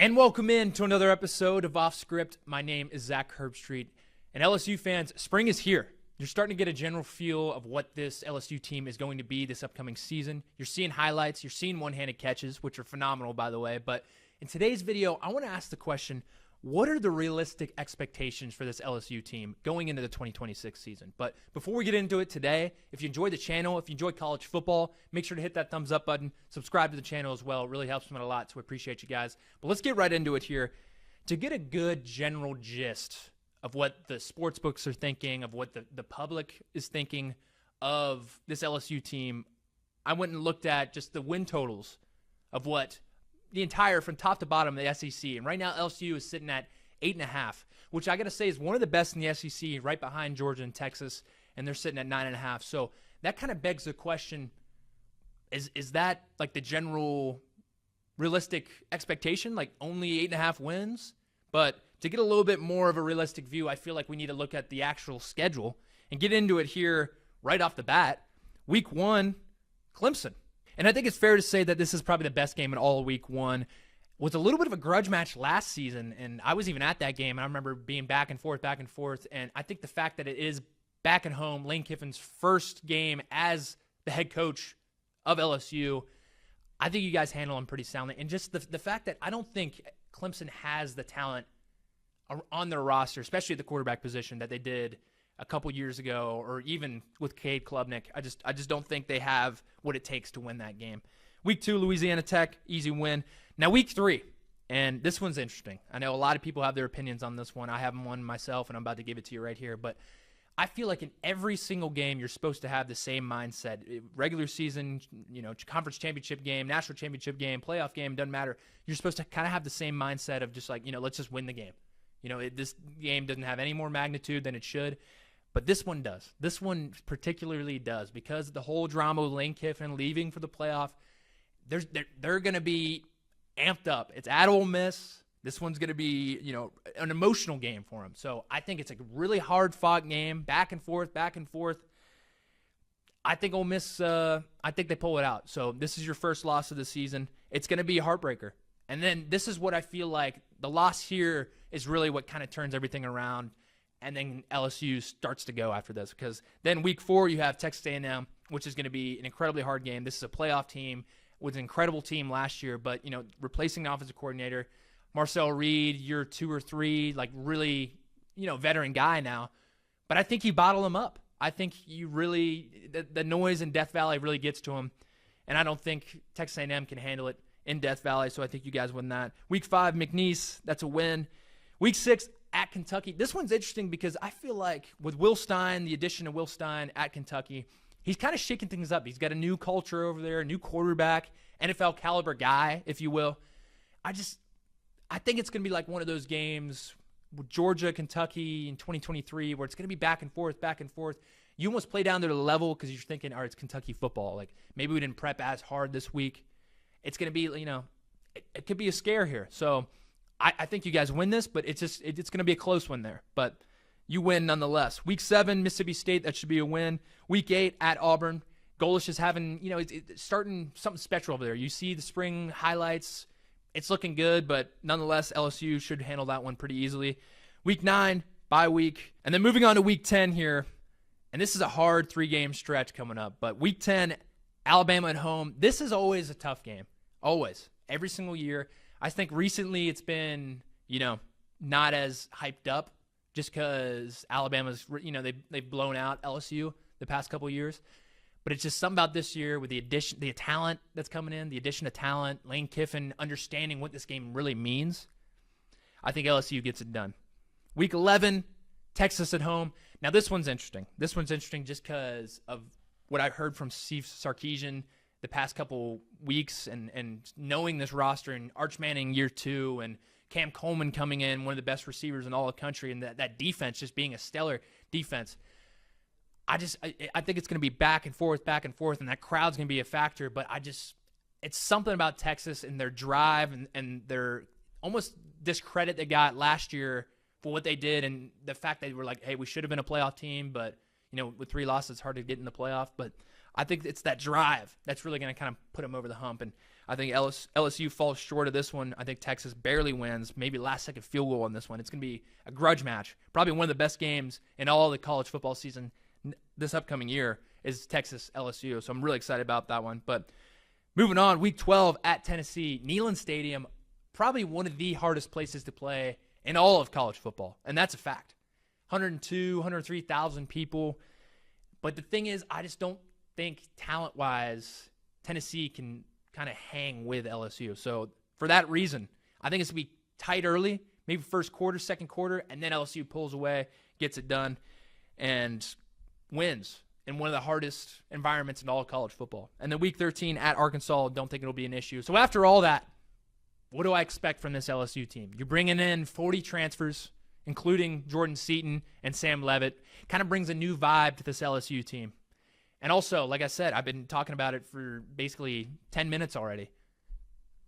And welcome in to another episode of Off Script. My name is Zak Herbstreit. And LSU fans, spring is here. You're starting to get a general feel of what this LSU team is going to be this upcoming season. You're seeing highlights. You're seeing one-handed catches, which are phenomenal, by the way. But in today's video, I want to ask the question, what are the realistic expectations for this LSU team going into the 2026 season? But before we get into it today, if you enjoy the channel, if you enjoy college football, make sure to hit that thumbs up button. Subscribe to the channel as well. It really helps me out a lot, so we appreciate you guys. But let's get right into it here. To get a good general gist of what the sports books are thinking, of what the public is thinking of this LSU team, I went and looked at just the win totals of what the entire, from top to bottom, of the SEC. And right now, LSU is sitting at 8.5, which I got to say is one of the best in the SEC, right behind Georgia and Texas, and they're sitting at 9.5. So that kind of begs the question, is that like the general realistic expectation, like only 8.5 wins? But to get a little bit more of a realistic view, I feel like we need to look at the actual schedule and get into it here right off the bat. Week 1, Clemson. And I think it's fair to say that this is probably the best game in all of Week 1. It was a little bit of a grudge match last season, and I was even at that game, and I remember being back and forth, and I think the fact that it is back at home, Lane Kiffin's first game as the head coach of LSU, I think you guys handle him pretty soundly. And just the fact that I don't think Clemson has the talent on their roster, especially at the quarterback position, that they did a couple years ago, or even with Cade Klubnik. I just don't think they have what it takes to win that game. Week 2, Louisiana Tech, easy win. Now Week 3, and this one's interesting. I know a lot of people have their opinions on this one. I have one myself, and I'm about to give it to you right here. But I feel like in every single game, you're supposed to have the same mindset. Regular season, conference championship game, national championship game, playoff game, doesn't matter. You're supposed to kind of have the same mindset of just like, let's just win the game. This game doesn't have any more magnitude than it should. But this one does. This one particularly does, because of the whole drama with Lane Kiffin leaving for the playoff. They're going to be amped up. It's at Ole Miss. This one's going to be, an emotional game for them. So I think it's a really hard-fought game, back and forth, back and forth. I think Ole Miss, I think they pull it out. So this is your first loss of the season. It's going to be a heartbreaker. And then this is what I feel like the loss here is really what kind of turns everything around. And then LSU starts to go after this, because then Week 4 you have Texas A&M, which is going to be an incredibly hard game. This is a playoff team with an incredible team last year, but replacing the offensive coordinator, Marcel Reed, year 2 or 3, like really veteran guy now. But I think you bottle him up. I think you really the noise in Death Valley really gets to him, and I don't think Texas A&M can handle it in Death Valley. So I think you guys win that. Week 5, McNeese, that's a win. Week 6. At Kentucky. This one's interesting because I feel like with Will Stein, the addition of Will Stein at Kentucky, he's kind of shaking things up. He's got a new culture over there, a new quarterback, NFL caliber guy, if you will. I think it's going to be like one of those games with Georgia, Kentucky in 2023 where it's going to be back and forth, back and forth. You almost play down to the level because you're thinking, all right, it's Kentucky football. Like maybe we didn't prep as hard this week. It's going to be, it could be a scare here. So I think you guys win this, but it's going to be a close one there. But you win nonetheless. Week 7, Mississippi State, that should be a win. Week 8 at Auburn. Golesh is having, it's starting something special over there. You see the spring highlights. It's looking good, but nonetheless, LSU should handle that one pretty easily. Week 9, bye week. And then moving on to Week 10 here. And this is a hard 3-game stretch coming up. But Week 10, Alabama at home. This is always a tough game. Always. Every single year. I think recently it's been, not as hyped up just because Alabama's, they've blown out LSU the past couple of years. But it's just something about this year with the talent that's coming in, the addition of talent, Lane Kiffin understanding what this game really means. I think LSU gets it done. Week 11, Texas at home. Now this one's interesting. This one's interesting just because of what I've heard from Steve Sarkisian the past couple weeks and knowing this roster, and Arch Manning year 2 and Cam Coleman coming in, one of the best receivers in all the country, and that defense just being a stellar defense. I think it's going to be back and forth, and that crowd's going to be a factor. But it's something about Texas and their drive and their almost discredit they got last year for what they did, and the fact that they were like, hey, we should have been a playoff team, but with 3 losses, it's hard to get in the playoff. But I think it's that drive that's really going to kind of put them over the hump. And I think LSU falls short of this one. I think Texas barely wins, maybe last-second field goal on this one. It's going to be a grudge match. Probably one of the best games in all the college football season this upcoming year is Texas-LSU, so I'm really excited about that one. But moving on, Week 12 at Tennessee, Neyland Stadium, probably one of the hardest places to play in all of college football, and that's a fact. 103,000 people. But the thing is, I just don't think talent-wise Tennessee can kind of hang with LSU. So for that reason, I think it's going to be tight early, maybe first quarter, second quarter, and then LSU pulls away, gets it done, and wins in one of the hardest environments in all of college football. And then Week 13 at Arkansas, don't think it'll be an issue. So after all that, what do I expect from this LSU team? You're bringing in 40 transfers, including Jordan Seaton and Sam Levitt. Kind of brings a new vibe to this LSU team. And also, like I said, I've been talking about it for basically 10 minutes already.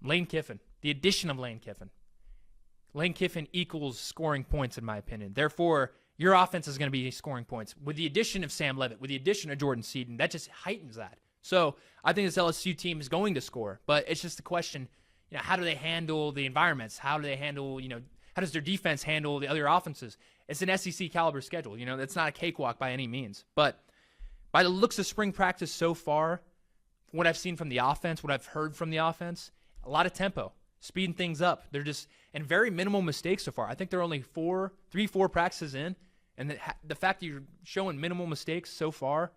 Lane Kiffin, the addition of Lane Kiffin. Lane Kiffin equals scoring points, in my opinion. Therefore, your offense is going to be scoring points. With the addition of Sam Levitt, with the addition of Jordan Seaton, that just heightens that. So I think this LSU team is going to score. But it's just the question, how do they handle the environments? How do they handle, how does their defense handle the other offenses? It's an SEC caliber schedule. It's not a cakewalk by any means. But by the looks of spring practice so far, what I've seen from the offense, what I've heard from the offense, a lot of tempo, speeding things up. They're just, and very minimal mistakes so far. I think they're only 4 practices in, and the fact that you're showing minimal mistakes so far,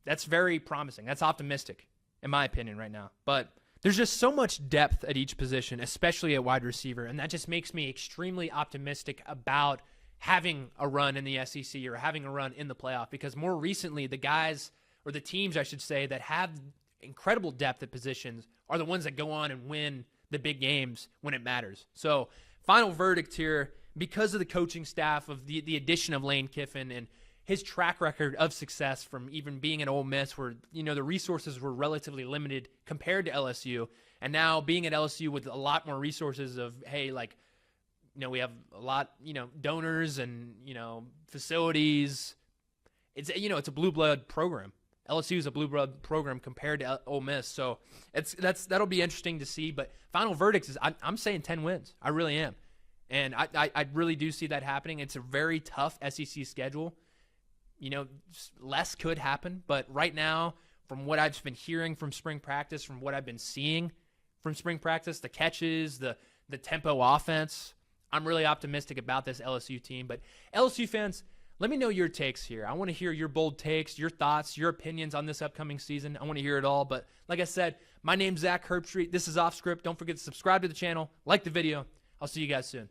that's very promising. That's optimistic, in my opinion, right now. But there's just so much depth at each position, especially at wide receiver, and that just makes me extremely optimistic about having a run in the SEC or having a run in the playoff, because more recently the guys, or the teams I should say, that have incredible depth at positions are the ones that go on and win the big games when it matters. So final verdict here, because of the coaching staff, of the addition of Lane Kiffin and his track record of success from even being at Ole Miss where, the resources were relatively limited compared to LSU, and now being at LSU with a lot more resources of, hey, we have a lot, donors and, facilities. It's, it's a blue blood program. LSU is a blue blood program compared to Ole Miss. So that'll be interesting to see. But final verdict is I'm saying 10 wins. I really am. And I really do see that happening. It's a very tough SEC schedule. Less could happen. But right now, from what I've been hearing from spring practice, from what I've been seeing from spring practice, the catches, the tempo offense, I'm really optimistic about this LSU team. But LSU fans, let me know your takes here. I want to hear your bold takes, your thoughts, your opinions on this upcoming season. I want to hear it all. But like I said, my name's Zak Herbstreit. This is Off Script. Don't forget to subscribe to the channel, like the video. I'll see you guys soon.